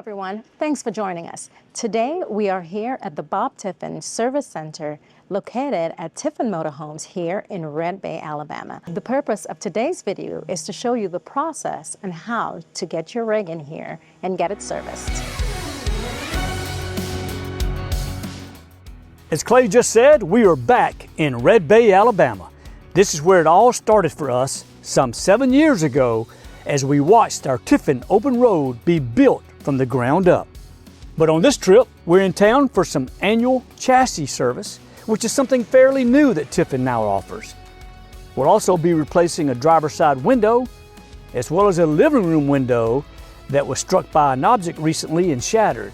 everyone. Thanks for joining us. Today we are here at the Bob Tiffin Service Center located at Tiffin Motorhomes here in Red Bay, Alabama. The purpose of today's video is to show you the process and how to get your rig in here and get it serviced. As Clay just said, we are back in Red Bay, Alabama. This is where it all started for us some 7 years ago as we watched our Tiffin open road be built from the ground up. But on this trip, we're in town for some annual chassis service, which is something fairly new that Tiffin now offers. We'll also be replacing a driver's side window, as well as a living room window that was struck by an object recently and shattered.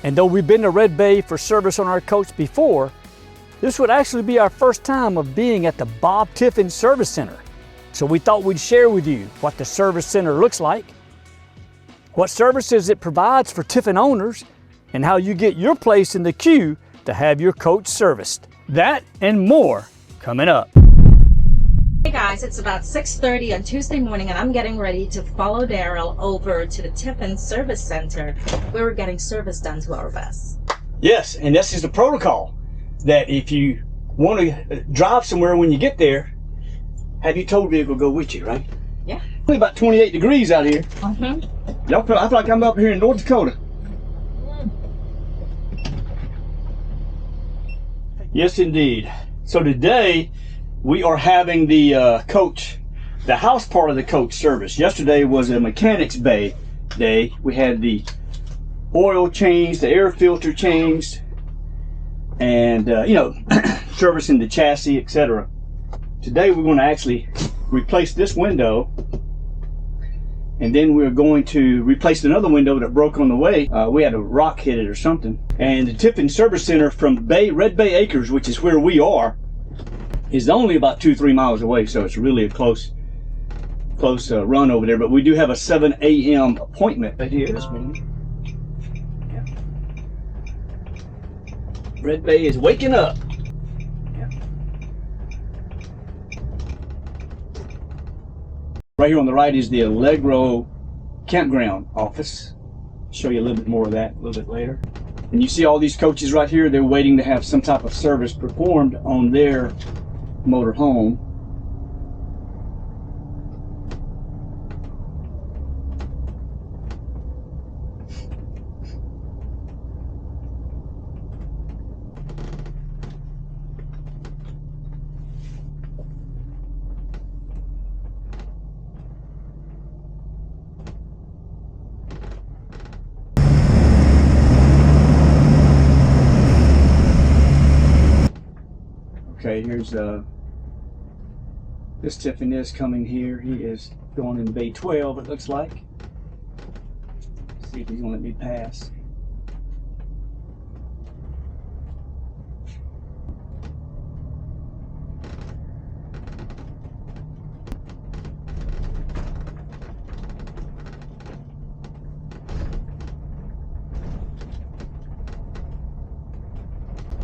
And though we've been to Red Bay for service on our coach before, this would actually be our first time of being at the Bob Tiffin Service Center. So we thought we'd share with you what the service center looks like, what services it provides for Tiffin owners, and how you get your place in the queue to have your coach serviced. That and more coming up. Hey guys, it's about 6:30 on Tuesday morning and I'm getting ready to follow Daryl over to the Tiffin Service Center where we're getting service done to our bus. Yes, and this is the protocol that if you want to drive somewhere when you get there, have your tow vehicle go with you, right? Yeah. Only about 28 degrees out here. Mm-hmm. I feel like I'm up here in North Dakota. Yes, indeed. So today we are having the coach, the house part of the coach service. Yesterday was a mechanics bay day. We had the oil changed, the air filter changed, and servicing the chassis, etc. Today we're going to actually replace this window, and then we're going to replace another window that broke on the way. We had a rock hit it or something. And the Tiffin Service Center from Red Bay Acres, which is where we are, is only about 2-3 miles away, so it's really a close run over there. But we do have a 7 a.m. appointment right here this morning. Yeah. Red Bay is waking up. Yeah. Right here on the right is the Allegro campground office. I'll show you a little bit more of that a little bit later. And you see all these coaches right here, they're waiting to have some type of service performed on their motor home. Okay, here's this Tiffin is coming here. He is going in bay 12, it looks like. Let's see if he's gonna let me pass.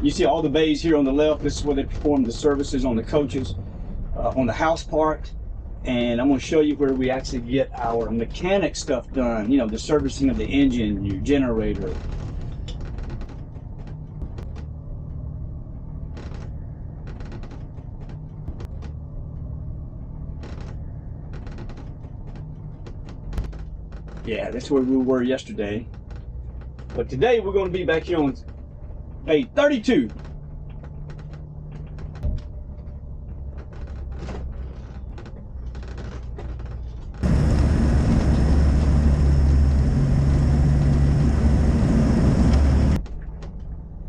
You see all the bays here on the left. This is where they perform the services on the coaches, on the house part. And I'm going to show you where we actually get our mechanic stuff done. You know, the servicing of the engine, your generator. Yeah, that's where we were yesterday. But today we're going to be back here on Bay 32.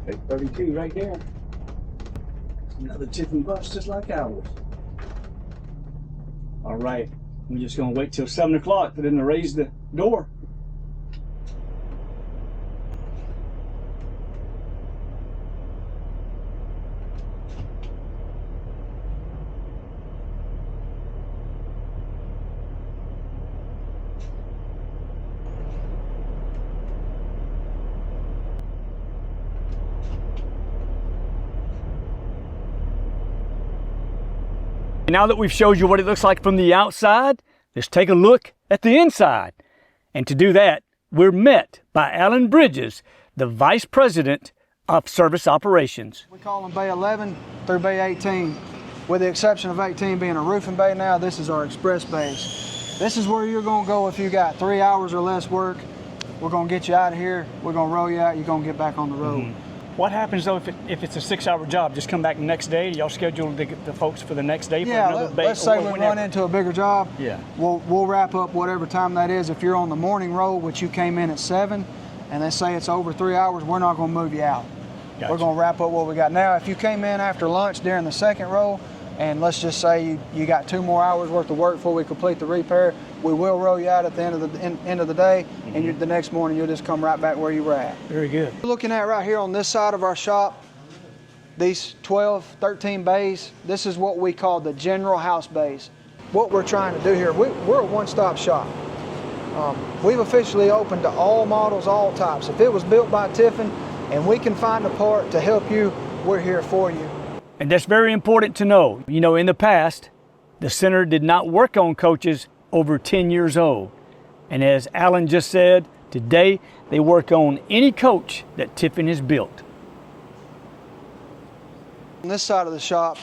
Bay 32 right there. Another Tiffin bus just like ours. All right, we're just going to wait till 7 o'clock for them to raise the door. Now that we've showed you what it looks like from the outside, let's take a look at the inside. And to do that, we're met by Alan Bridges, the Vice President of Service Operations. We call them Bay 11 through Bay 18. With the exception of 18 being a roofing bay now, this is our express bays. This is where you're gonna go if you got 3 hours or less work. We're gonna get you out of here, we're gonna roll you out, you're gonna get back on the road. What happens though if it's a 6-hour job? Just come back the next day? Y'all schedule the folks for the next day for another bay? Let's say we run into a bigger job. Yeah. We'll wrap up whatever time that is. If you're on the morning roll, which you came in at 7, and they say it's over 3 hours, we're not gonna move you out. Gotcha. We're gonna wrap up what we got. Now, if you came in after lunch during the second roll, and let's just say you got 2 more hours worth of work before we complete the repair, we will roll you out at the end of the day, and the next morning you'll just come right back where you were at. Very good. We're looking at right here on this side of our shop, these 12, 13 bays, this is what we call the general house bays. What we're trying to do here, we're a one-stop shop. We've officially opened to all models, all types. If it was built by Tiffin and we can find a part to help you, we're here for you. And that's very important to know. You know, in the past, the center did not work on coaches over 10 years old. And as Alan just said, today they work on any coach that Tiffin has built. On this side of the shop,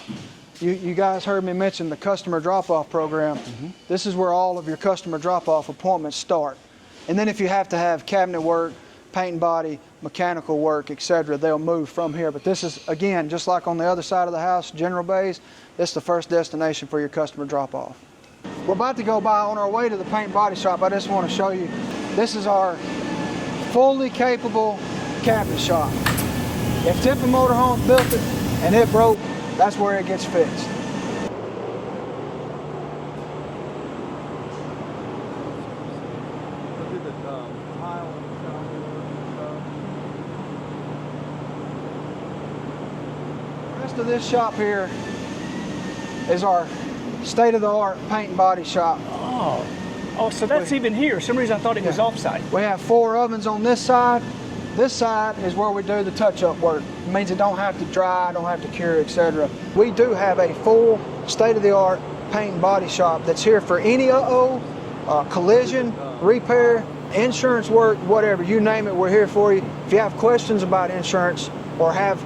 you guys heard me mention the customer drop-off program. This is where all of your customer drop-off appointments start. And then if you have to have cabinet work, paint and body, mechanical work, etc., they'll move from here. But this is, again, just like on the other side of the house, general bays, this is the first destination for your customer drop-off. We're about to go by on our way to the paint and body shop. I just want to show you, this is our fully capable cabinet shop. If Tiffin Motorhomes built it and it broke, that's where it gets fixed. The rest of this shop here is our state-of-the-art paint and body shop. Oh, so that's even here. For some reason I thought it was off-site. We have 4 ovens on this side. This side is where we do the touch-up work. It means it don't have to dry, don't have to cure, etc. We do have a full state-of-the-art paint and body shop that's here for any collision, repair, insurance work, whatever, you name it, we're here for you. If you have questions about insurance or have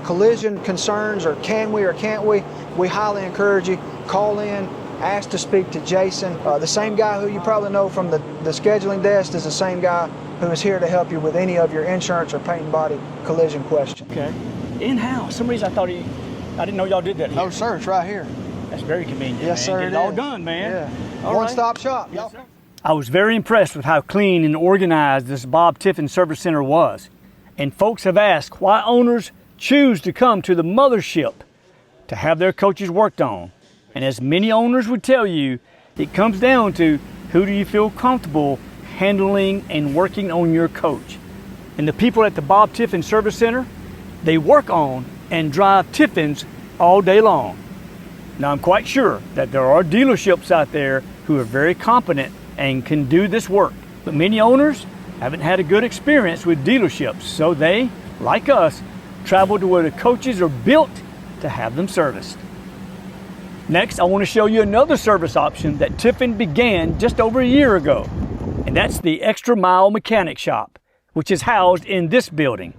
collision concerns or can we or can't we highly encourage you, call in, ask to speak to Jason. The same guy who you probably know from the scheduling desk is the same guy who is here to help you with any of your insurance or paint and body collision questions. Okay. In-house. For some reason I didn't know y'all did that here. No, sir, it's right here. That's very convenient. Yes, man. sir. Get it all done, man. Yeah. One-stop shop. Yes, sir. I was very impressed with how clean and organized this Bob Tiffin Service Center was. And folks have asked why owners choose to come to the mothership to have their coaches worked on. And as many owners would tell you, it comes down to who do you feel comfortable handling and working on your coach. And the people at the Bob Tiffin Service Center, they work on and drive Tiffins all day long. Now I'm quite sure that there are dealerships out there who are very competent and can do this work. But many owners haven't had a good experience with dealerships, so they, like us, travel to where the coaches are built to have them serviced. Next, I want to show you another service option that Tiffin began just over a year ago, and that's the Extra Mile Mechanic Shop, which is housed in this building.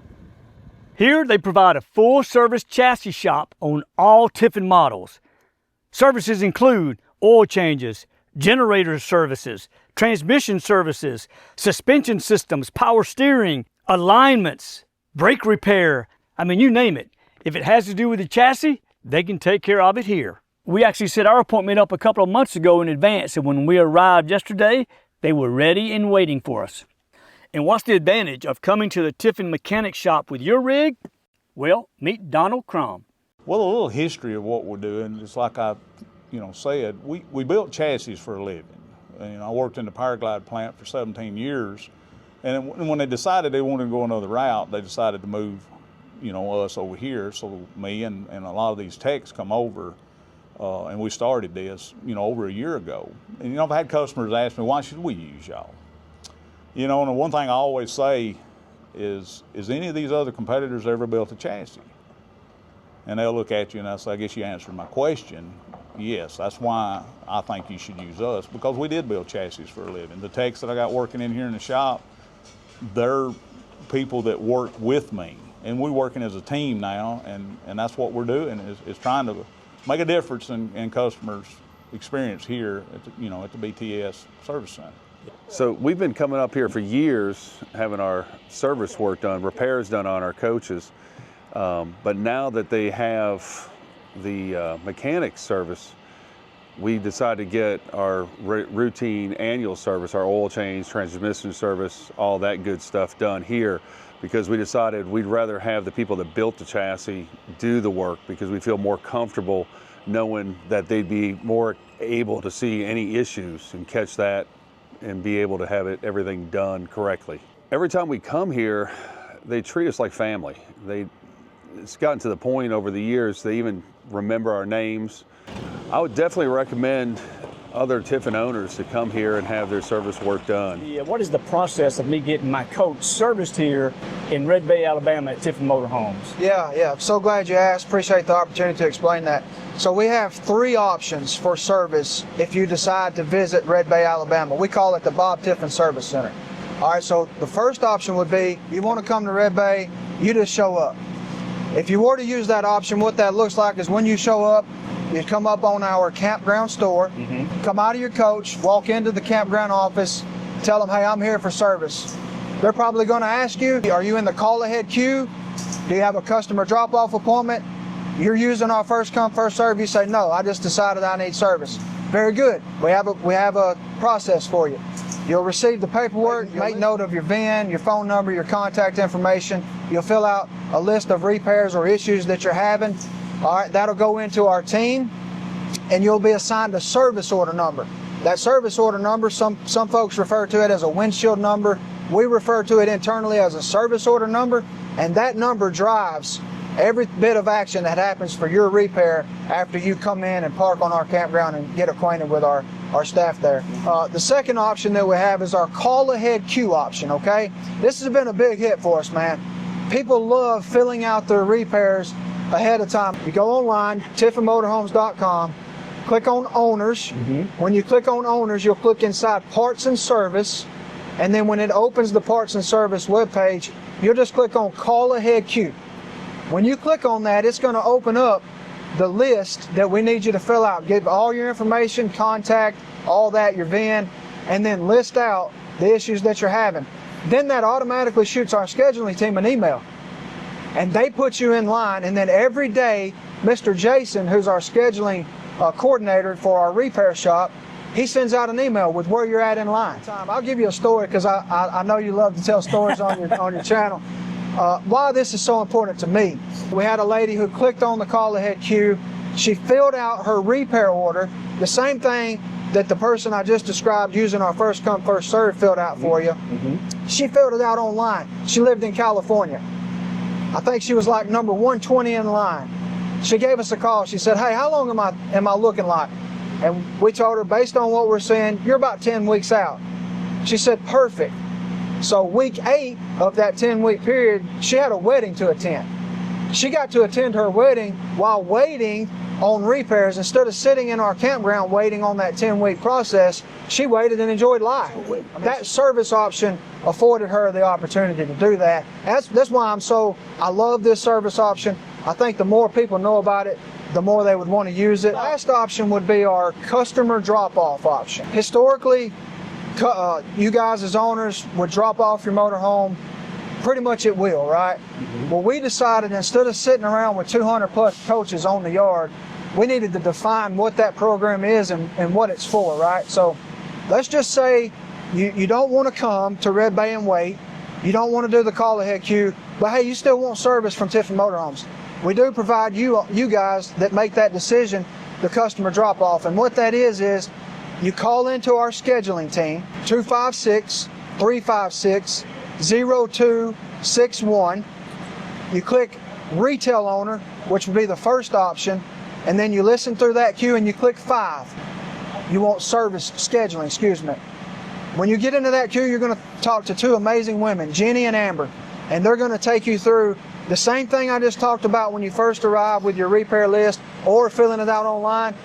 Here, they provide a full-service chassis shop on all Tiffin models. Services include oil changes, generator services, transmission services, suspension systems, power steering, alignments, brake repair. I mean, you name it. If it has to do with the chassis, they can take care of it here. We actually set our appointment up a couple of months ago in advance, and when we arrived yesterday, they were ready and waiting for us. And what's the advantage of coming to the Tiffin Mechanic Shop with your rig? Well, meet Donald Crum. Well, a little history of what we're doing. It's like I said, we built chassis for a living. And, I worked in the Powerglide plant for 17 years. And when they decided they wanted to go another route, they decided to move, us over here. So me and a lot of these techs come over, and we started this, over a year ago. And, I've had customers ask me, why should we use y'all? And the one thing I always say is any of these other competitors ever built a chassis? And they'll look at you and they'll say, I guess you answered my question. Yes, that's why I think you should use us, because we did build chassis for a living. The techs that I got working in here in the shop, they're people that work with me, and we're working as a team now, and that's what we're doing is trying to make a difference in customers' experience here at the BTS Service Center. So we've been coming up here for years, having our service work done, repairs done on our coaches. But now that they have the mechanic service, we decided to get our routine annual service, our oil change, transmission service, all that good stuff done here, because we decided we'd rather have the people that built the chassis do the work, because we feel more comfortable knowing that they'd be more able to see any issues and catch that and be able to have everything done correctly. Every time we come here, they treat us like family. It's gotten to the point over the years they even remember our names. I would definitely recommend other Tiffin owners to come here and have their service work done. Yeah, what is the process of me getting my coach serviced here in Red Bay, Alabama at Tiffin Motorhomes? Yeah, I'm so glad you asked. Appreciate the opportunity to explain that. So we have 3 options for service if you decide to visit Red Bay, Alabama. We call it the Bob Tiffin Service Center. All right, so the first option would be you want to come to Red Bay, you just show up. If you were to use that option, what that looks like is when you show up, you come up on our campground store, come out of your coach, walk into the campground office, tell them, hey, I'm here for service. They're probably going to ask you, are you in the call ahead queue? Do you have a customer drop-off appointment? You're using our first come, first serve. You say, no, I just decided I need service. Very good. We have a process for you. You'll receive the paperwork, make note of your VIN, your phone number, your contact information. You'll fill out a list of repairs or issues that you're having. All right, that'll go into our team, and you'll be assigned a service order number. That service order number, some folks refer to it as a windshield number. We refer to it internally as a service order number, and that number drives every bit of action that happens for your repair after you come in and park on our campground and get acquainted with our staff there. The second option that we have is our call ahead queue option, okay? This has been a big hit for us, man. People love filling out their repairs ahead of time. You go online, tiffinmotorhomes.com, click on owners. When you click on owners, you'll click inside parts and service, and then when it opens the parts and service webpage, you'll just click on call ahead queue. When you click on that, it's going to open up the list that we need you to fill out. Give all your information, contact, all that, your VIN, and then list out the issues that you're having. Then that automatically shoots our scheduling team an email, and they put you in line. And then every day, Mr. Jason, who's our scheduling coordinator for our repair shop, he sends out an email with where you're at in line. I'll give you a story, because I know you love to tell stories on your channel. Why this is so important to me. We had a lady who clicked on the call ahead queue. She filled out her repair order, the same thing that the person I just described using our first come first serve filled out for you. She filled it out online. She lived in California. I think she was like number 120 in line. She gave us a call. She said, hey, how long am I looking like? And we told her, based on what we're seeing, you're about 10 weeks out. She said, perfect. So week 8 of that 10-week period, she had a wedding to attend. She got to attend her wedding while waiting on repairs. Instead of sitting in our campground waiting on that 10-week process, she waited and enjoyed life. That service option afforded her the opportunity to do that. That's why I love this service option. I think the more people know about it, the more they would want to use it. Last option would be our customer drop-off option. Historically, you guys as owners would drop off your motorhome pretty much at will, right? Well, we decided instead of sitting around with 200 plus coaches on the yard, we needed to define what that program is and what it's for, right? So let's just say you don't want to come to Red Bay and wait. You don't want to do the call ahead queue, but hey, you still want service from Tiffin Motorhomes. We do provide you guys that make that decision the customer drop off. And what that is you call into our scheduling team, 256-356-0261. You click retail owner, which would be the first option, and then you listen through that queue and you click 5. You want service scheduling, excuse me. When you get into that queue, you're going to talk to 2 amazing women, Jenny and Amber, and they're going to take you through the same thing I just talked about when you first arrive with your repair list or filling it out online.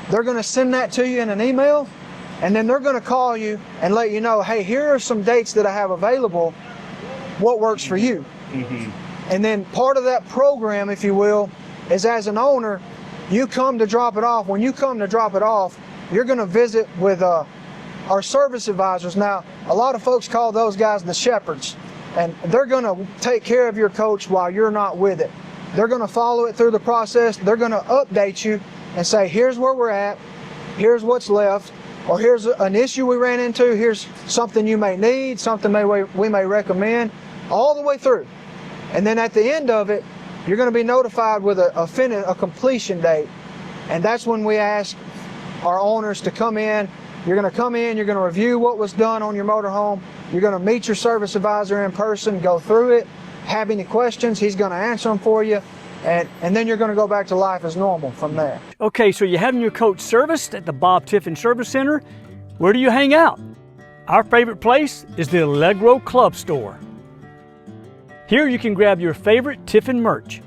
They're going to send that to you in an email, and then they're going to call you and let you know, hey, here are some dates that I have available what works for you. And then part of that program, if you will, is as an owner, you come to drop it off. When you come to drop it off, you're going to visit with our service advisors. Now, a lot of folks call those guys the shepherds, and they're going to take care of your coach while you're not with it. They're going to follow it through the process. They're going to update you and say, here's where we're at, here's what's left, or here's an issue we ran into, here's something you may need, something we may recommend, all the way through. And then at the end of it, you're going to be notified with a completion date. And that's when we ask our owners to come in. You're going to come in, you're going to review what was done on your motorhome. You're going to meet your service advisor in person, go through it, have any questions, he's going to answer them for you. And then you're going to go back to life as normal from there. Okay, so you're having your coach serviced at the Bob Tiffin Service Center. Where do you hang out? Our favorite place is the Allegro Club Store. Here you can grab your favorite Tiffin merch.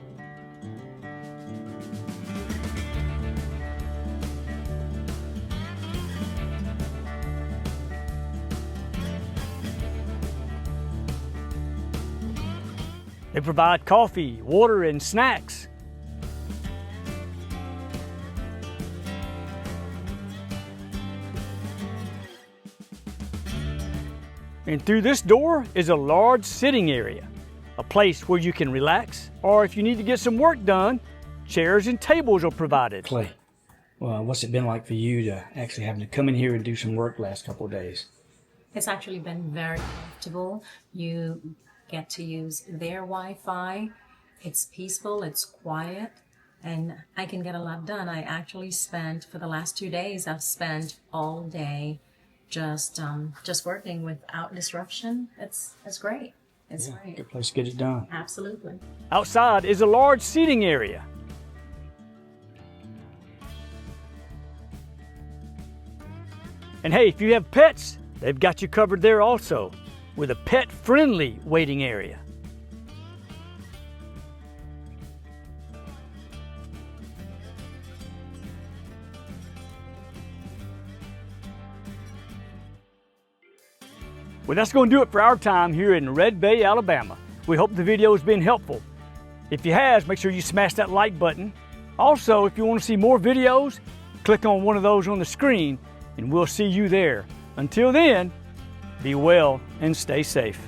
They provide coffee, water, and snacks. And through this door is a large sitting area, a place where you can relax, or if you need to get some work done, chairs and tables are provided. Clay, well, what's it been like for you to actually having to come in here and do some work last couple of days? It's actually been very comfortable. You get to use their Wi-Fi. It's peaceful, it's quiet, and I can get a lot done. I actually spent, for the last 2 days, I've spent all day just working without disruption. It's great. It's great. Good place to get it done. Absolutely. Outside is a large seating area. And hey, if you have pets, they've got you covered there also, with a pet-friendly waiting area. Well, that's going to do it for our time here in Red Bay, Alabama. We hope the video has been helpful. If it has, make sure you smash that like button. Also, if you want to see more videos, click on one of those on the screen and we'll see you there. Until then, be well and stay safe.